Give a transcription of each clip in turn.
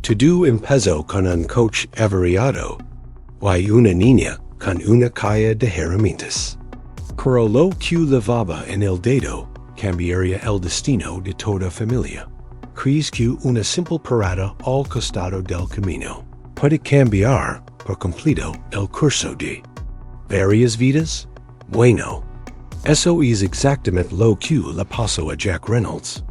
Todo empezó con un coche averiado y una niña con una caja de herramientas. Pero lo que llevaba en el dedo cambiaría el destino de toda familia. ¿Crees que una simple parada al costado del camino puede cambiar por completo el curso de varias vidas? Bueno, eso es exactamente lo que le pasó a Jack Reynolds,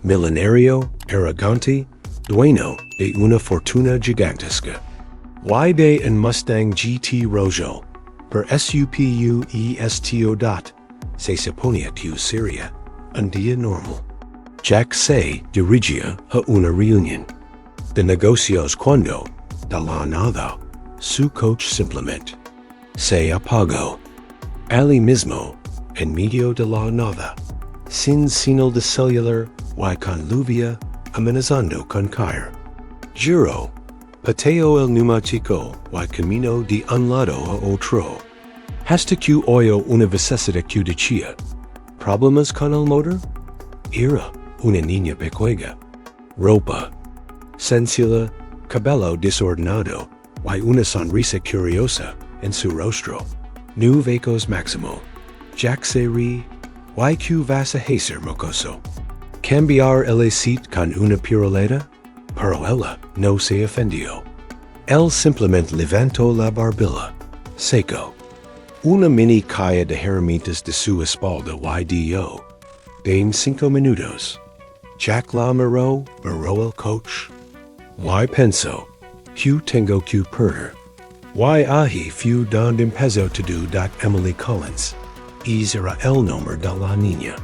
millonario, arrogante, dueño de una fortuna gigantesca. Y de un Mustang GT rojo, per supuesto se suponía que sería un día normal. Jack se dirigía a una reunión de negocios cuando, de la nada, su coche simplemente se apagó. Allí mismo, en medio de la nada, sin señal de celular y con lluvia amenazando con caer. Giró, pateó el neumático y caminó de un lado a otro, hasta que oyó una vocecita que decía, ¿problemas con el motor? Era una niña pequeña. Ropa sencilla, cabello desordenado y una sonrisa curiosa en su rostro. No vecos máximo. Jack se ríe. ¿Y que vas a hacer, mocoso? ¿Cambiar el aceite con una piruleta? Pero ella no se ofendió. Él simplemente levantó la barbilla. Seco. Una mini caja de herramientas de su espalda y dio. En 5 minutos. Jack la miró el coche. Y pensó, que tengo que perder. Y ahí fue donde empezó todo dat Emily Collins. Era el nombre de la niña.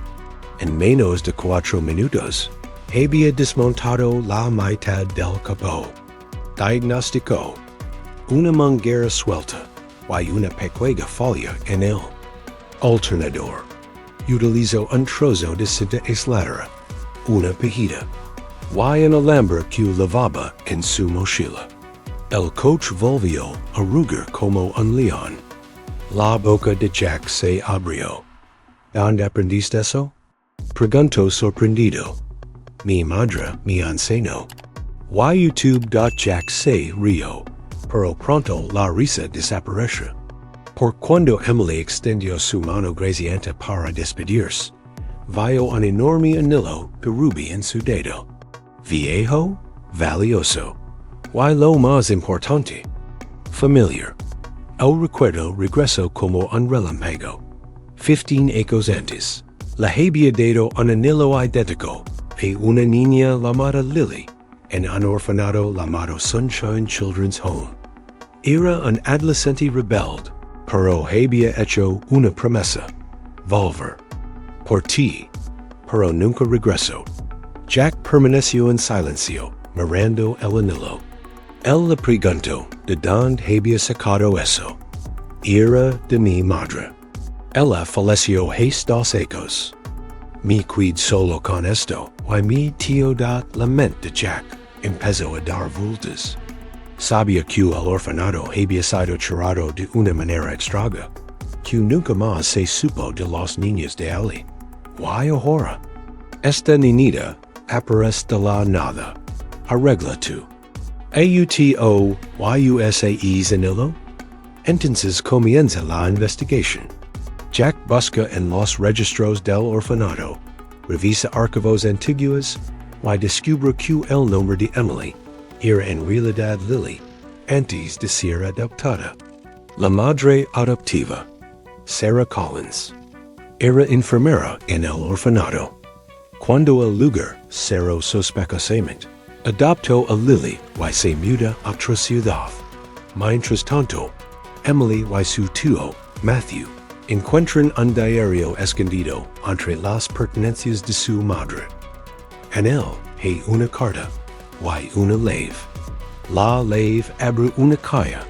En menos de 4 minutos, había desmontado la mitad del capó. Diagnosticó una manguera suelta y una pequeña falla en el alternador. Utilizó un trozo de cinta aislada, una pejita, y un alambre que llevaba en su mochila. El coche volvió a rugir como un león. La boca de Jack se abrió. ¿Dónde aprendiste eso? Preguntó sorprendido. Mi madre me enseñó. YouTube.Jack se rió, pero pronto la risa desapareció. Por cuando Emily extendió su mano graciante para despedirse, vio un enorme anillo de rubí en su dedo. Viejo, valioso, y lo más importante, familiar. El recuerdo regresó como un relámpago. 15 años antes, le había dado un anillo idéntico a una niña llamada Lily en un orfanato llamado Sunshine Children's Home. Era un adolescente rebelde, pero había hecho una promesa: volver por ti, pero nunca regresó. Jack permaneció en silencio, mirando el anillo. Él le preguntó de dónde había sacado eso. Era de mi madre. Ella falleció hace 2 años. Me quedé solo con esto, y mi tío da lamento de Jack empezó a dar vueltas. Sabía que el orfanato había sido cerrado de una manera extraña, que nunca más se supo de los niños de allí. ¿Y ahora? Esta niñita aparece de la nada. Arregla tú. ¿AUTOYUSAEs anillo? Entonces comienza la investigación. Jack busca en los registros del orfanato, revisa archivos antiguos y descubre que el nombre de Emily era en realidad Lily antes de ser adoptada. La madre adoptiva, Sarah Collins, era enfermera en el orfanato. Cuando el lugar cerró sospechosamente, adoptó a Lily y se mudó a otra ciudad. Mientras tanto, Emily y su tío, Matthew, encuentran un diario escondido entre las pertenencias de su madre. En él hay una carta y una llave. La llave abre una caja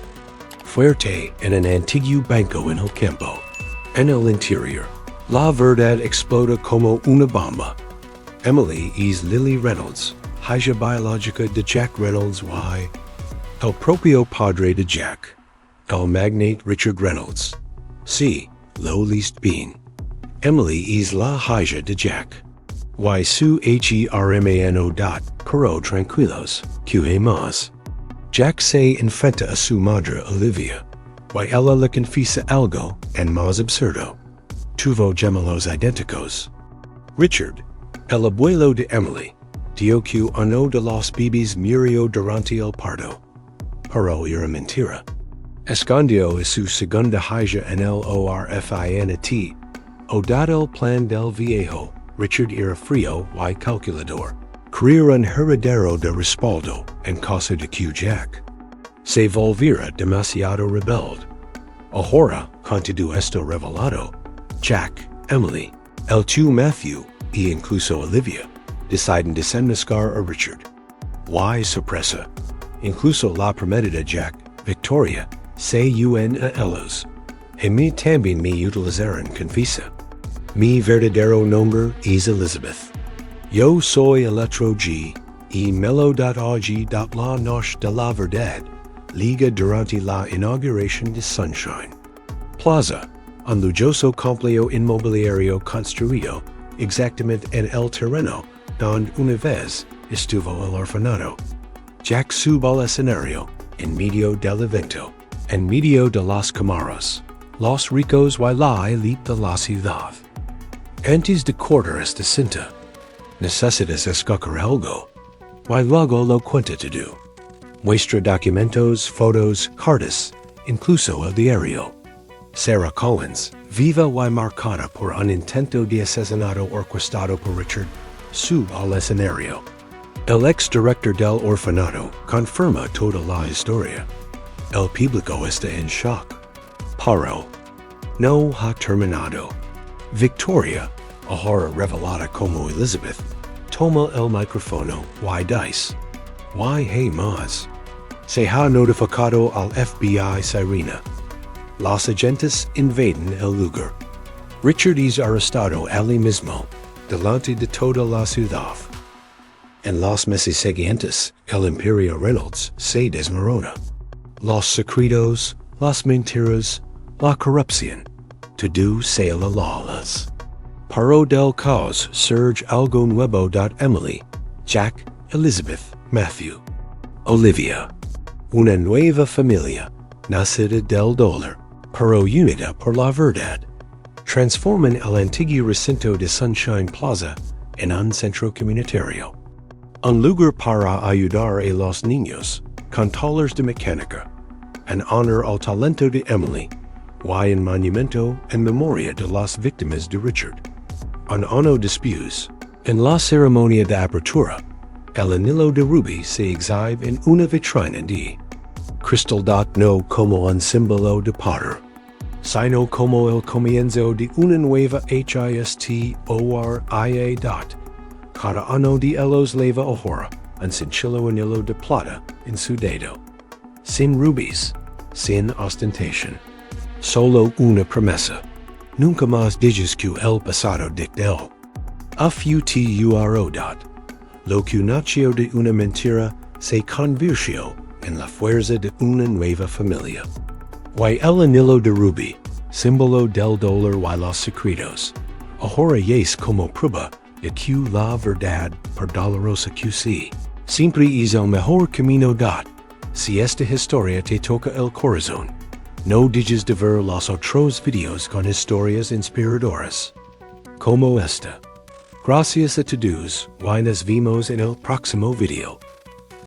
fuerte en un antiguo banco en el campo. En el interior, la verdad explota como una bomba. Emily es Lily Reynolds, hija biológica de Jack Reynolds y el propio padre de Jack, el magnate Richard Reynolds. Sí, lo least bien. Emily es la hija de Jack. Y su hermano dot, coro tranquilos, que más. Jack se enfrenta a su madre Olivia. Y ella le confiesa algo, en más absurdo. Tuvo gemelos idénticos. Richard, el abuelo de Emily, dio que uno de los bebés murió durante el parto. Pero era mentira. Escondió a su segunda hija en el orfinat. O dado el plan del viejo, Richard era frío y calculador. Quería un heredero de respaldo en caso de que Jack se volviera demasiado rebelde. Ahora, con todo esto revelado, Jack, Emily, el tío Matthew e incluso Olivia deciden desenmascarar a Richard. Y sorpresa, incluso la prometida Jack, Victoria, se une a ellos. Y mí también me utilizaron confiesa. Mi verdadero nombre es Elizabeth. Yo soy electro G y melo.og. La noche de la verdad, liga durante la inauguración de Sunshine Plaza, un lujoso complejo inmobiliario construido exactamente en el terreno donde una vez estuvo el orfanato. Jack sube al escenario en medio del evento, en medio de las cámaras, los ricos y la élite de la ciudad. Antes de cortar esta cinta, necesitas escoger algo, y luego lo cuenta todo. Muestra documentos, fotos, cartas, incluso el diario. Sarah Collins, viva y marcada por un intento de asesinato orquestado por Richard, sube al escenario. El ex-director del orfanato confirma toda la historia. El público está en shock. Pero no ha terminado. Victoria, ahora revelada como Elizabeth, toma el micrófono y dice, "Y hey más. Se ha notificado al FBI Sirena. Los agentes invaden el lugar. Richard es arrestado allí mismo, delante de toda la ciudad. En los meses siguientes, el Imperio Reynolds se desmorona. Los secretos, las mentiras, la corrupción, todo se la lawless. Pero del caos surge algo nuevo. Emily, Jack, Elizabeth, Matthew, Olivia. Una nueva familia, nacida del dolor, pero unida por la verdad. Transforman el antiguo recinto de Sunshine Plaza en un centro comunitario. Un lugar para ayudar a los niños, con talleres de mecánica, en honor al talento de Emily, y un monumento en memoria de las víctimas de Richard. Un anillo después, en la ceremonia de apertura, el anillo de rubí se exhibe en una vitrina de cristal. No como un símbolo de poder, sino como el comienzo de una nueva historia. Cada uno de ellos lleva ahora un sencillo anillo de plata en su dedo. Sin rubíes, sin ostentación. Solo una promesa. Nunca más digas que el pasado dictó. A futuro. Lo que nació de una mentira se convirtió en la fuerza de una nueva familia. Y el anillo de rubí, símbolo del dolor y los secretos, ahora es como prueba de que la verdad, por dolorosa que sea, siempre es el mejor camino. Si esta historia te toca el corazón, no dejes de ver los otros videos con historias inspiradoras como esta. Gracias a todos y nos vemos en el próximo video.